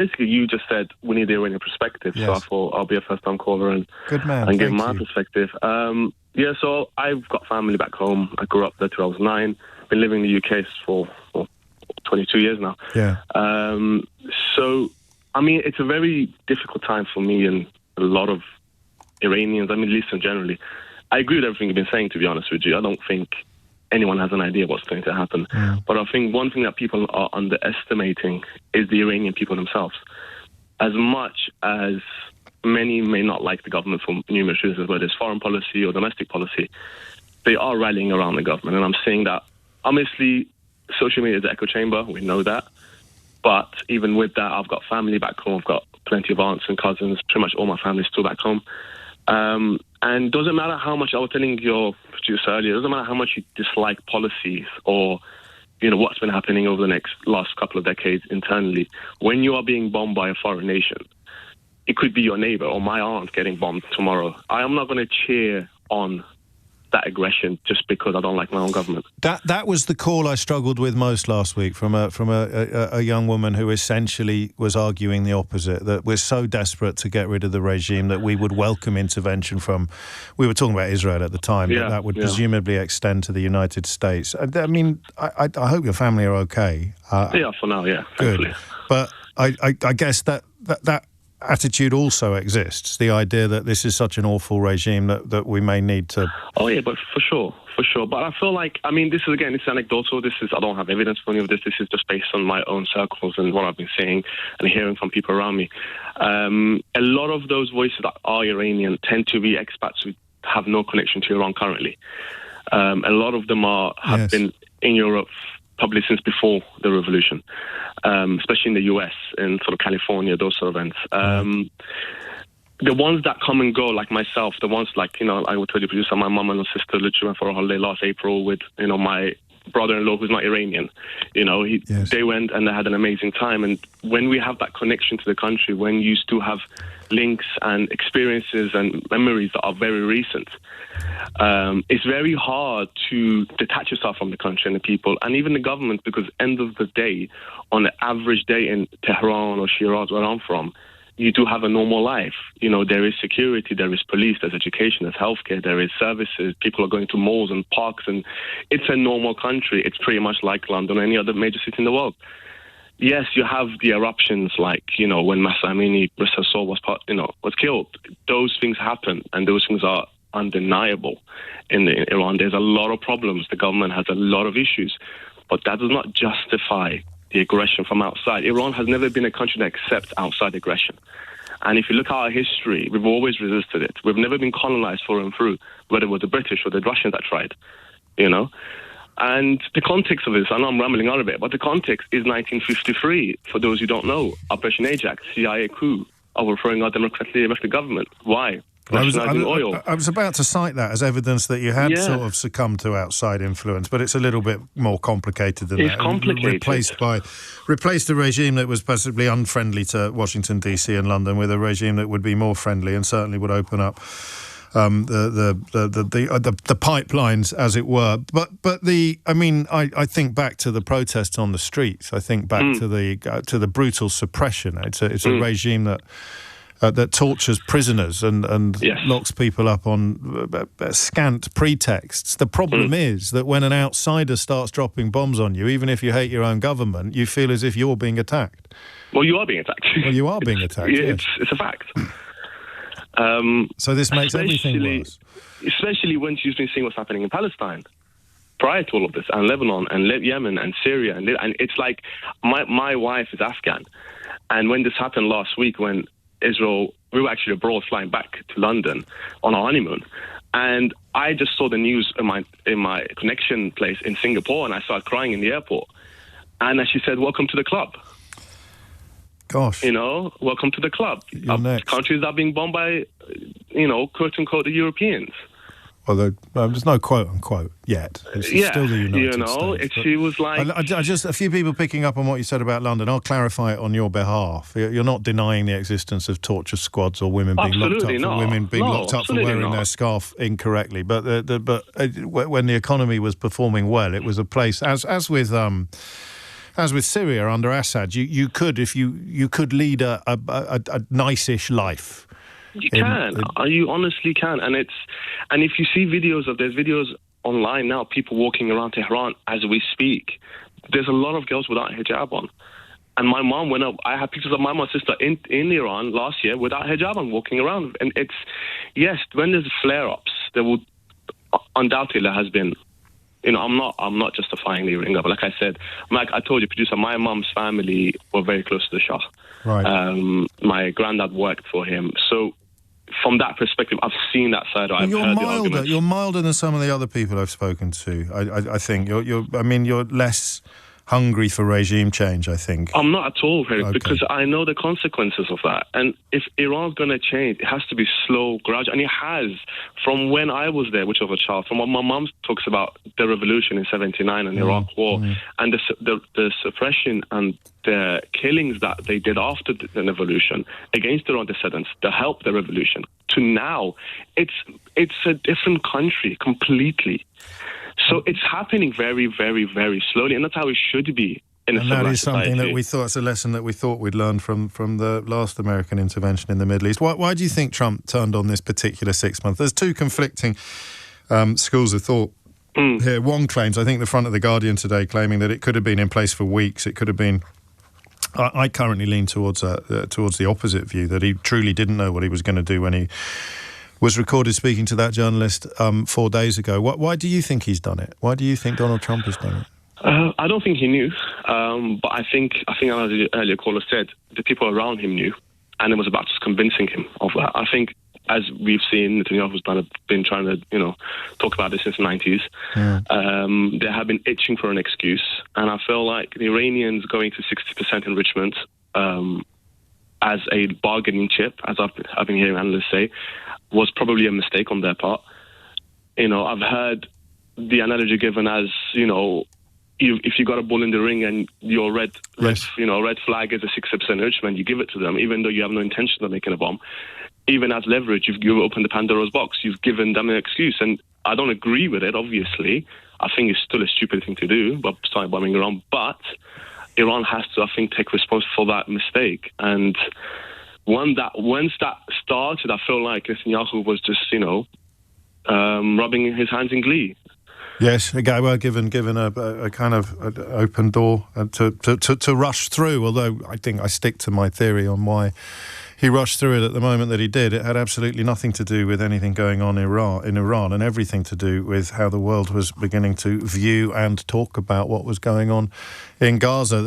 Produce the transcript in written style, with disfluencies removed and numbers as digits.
basically, you just said we need the Iranian perspective, so I thought I'll be a first-time caller and good man, and give my perspective. So I've got family back home. I grew up there till I was 9. Been living in the UK for 22 years now. Yeah. So, I mean, it's a very difficult time for me and a lot of Iranians, Middle Eastern generally. I agree with everything you've been saying, to be honest with you. I don't think anyone has an idea what's going to happen. But I think one thing that people are underestimating is the Iranian people themselves. As much as many may not like the government for numerous reasons, whether it's foreign policy or domestic policy, they are rallying around the government. And I'm saying that, obviously, social media is an echo chamber. We know that. But even with that, I've got family back home. I've got plenty of aunts and cousins. Pretty much all my family's still back home. And doesn't matter how much, I was telling your producer earlier, it doesn't matter how much you dislike policies or, what's been happening over the last couple of decades internally. When you are being bombed by a foreign nation, it could be your neighbor or my aunt getting bombed tomorrow. I am not going to cheer on that aggression just because I don't like my own government. That was the call I struggled with most last week from a young woman who essentially was arguing the opposite, that we're so desperate to get rid of the regime that we would welcome intervention from, we were talking about Israel at the time, but that would presumably extend to the United States. I mean, I hope your family are okay. For now, good. Thankfully. But I guess that attitude also exists, the idea that this is such an awful regime that we may need to... Oh, yeah, but for sure. But I feel like, this is anecdotal. I don't have evidence for any of this. This is just based on my own circles and what I've been seeing and hearing from people around me. A lot of those voices that are Iranian tend to be expats who have no connection to Iran currently. A lot of them have been in Europe probably since before the revolution, especially in the US and sort of California, those sort of events. The ones that come and go, like myself, the ones like, I would tell you, producer, my mum and my sister literally went for a holiday last April with, my brother-in-law who's not Iranian. They went and they had an amazing time. And when we have that connection to the country, when you still have links and experiences and memories that are very recent, it's very hard to detach yourself from the country and the people and even the government, because end of the day, on an average day in Tehran or Shiraz, where I'm from, you do have a normal life. There is security, there is police, there's education, there's healthcare, there is services, people are going to malls and parks, and it's a normal country. It's pretty much like London or any other major city in the world. Yes, you have the eruptions like, when Mahsa Amini was killed. Those things happen, and those things are undeniable in Iran. There's a lot of problems. The government has a lot of issues, but that does not justify the aggression from outside. Iran has never been a country that accepts outside aggression. And if you look at our history, we've always resisted it. We've never been colonized through and through, whether it was the British or the Russians that tried, And the context of this, I know I'm rambling on a bit, but the context is 1953. For those who don't know, Operation Ajax, CIA coup, overthrowing our democratically elected government. Why? I was about to cite that as evidence that you had sort of succumbed to outside influence, but it's a little bit more complicated than that. It's complicated. Replaced a regime that was possibly unfriendly to Washington, D.C. and London with a regime that would be more friendly and certainly would open up the pipelines, as it were. But I think back to the protests on the streets. I think back to the brutal suppression. It's a regime that tortures prisoners and locks people up on scant pretexts. The problem is that when an outsider starts dropping bombs on you, even if you hate your own government, you feel as if you're being attacked. Well, you are being attacked. Well, you are being attacked, yes. It's a fact. So this makes everything worse. Especially when you've been seeing what's happening in Palestine prior to all of this, and Lebanon, and Yemen, and Syria. And it's like, my wife is Afghan. And when this happened last week, when Israel, we were actually abroad flying back to London on our honeymoon, and I just saw the news in my connection place in Singapore, and I started crying in the airport. And she said, "Welcome to the club." Gosh, welcome to the club. Countries are being bombed by, quote unquote, the Europeans. Well, there's no quote unquote yet. It's still the United States. She was like... I just a few people picking up on what you said about London. I'll clarify it on your behalf. You're not denying the existence of torture squads or women being locked up for wearing their scarf incorrectly. But when the economy was performing well, it was a place, as with as with Syria under Assad, you could, if you could lead a nice-ish life. You honestly can. And if you see there's videos online now, people walking around Tehran as we speak. There's a lot of girls without hijab on. And my mom went up. I had pictures of my mom and sister in Iran last year without hijab on, walking around. And yes, when there's flare-ups, there will undoubtedly has been. I'm not justifying the Ringa, but like I said, like I told you, producer, my mom's family were very close to the Shah. Right. My granddad worked for him, so from that perspective, I've seen that side. I've heard the arguments. You're milder than some of the other people I've spoken to. I think you're less hungry for regime change, I think. I'm not at all, because I know the consequences of that. And if Iran's going to change, it has to be slow, gradual. And it has, from when I was there, which was a child, from what my mum talks about the revolution in 79 and the Iraq War, and the suppression and the killings that they did after the revolution against Iran dissidents to help the revolution, to now, it's a different country completely. So it's happening very, very, very slowly, and that's how it should be in a civilized society. And that is something that we thought, it's a lesson that we thought we'd learned from the last American intervention in the Middle East. Why do you think Trump turned on this particular 6 months? There's two conflicting schools of thought here. One claims, I think the front of The Guardian today, claiming that it could have been in place for weeks. It could have been... I currently lean towards the opposite view, that he truly didn't know what he was going to do when he was recorded speaking to that journalist 4 days ago. Why do you think he's done it? Why do you think Donald Trump has done it? I don't think he knew, but I think as the earlier caller said, the people around him knew, and it was about just convincing him of that. I think, as we've seen, Netanyahu's been trying to talk about this since the 90s. They have been itching for an excuse, and I feel like the Iranians going to 60% enrichment as a bargaining chip, as I've been hearing analysts say, was probably a mistake on their part. I've heard the analogy given as, if you got a ball in the ring and your red flag is a 60% enrichment, you give it to them, even though you have no intention of making a bomb. Even as leverage, you've opened the Pandora's box. You've given them an excuse. And I don't agree with it, obviously. I think it's still a stupid thing to do, but start bombing Iran. But Iran has to, I think, take responsibility for that mistake. And once that started, I feel like Netanyahu was just, rubbing his hands in glee. Yes, a guy given a kind of open door to rush through. Although I think I stick to my theory on why he rushed through it at the moment that he did. It had absolutely nothing to do with anything going on in Iran, and everything to do with how the world was beginning to view and talk about what was going on in Gaza.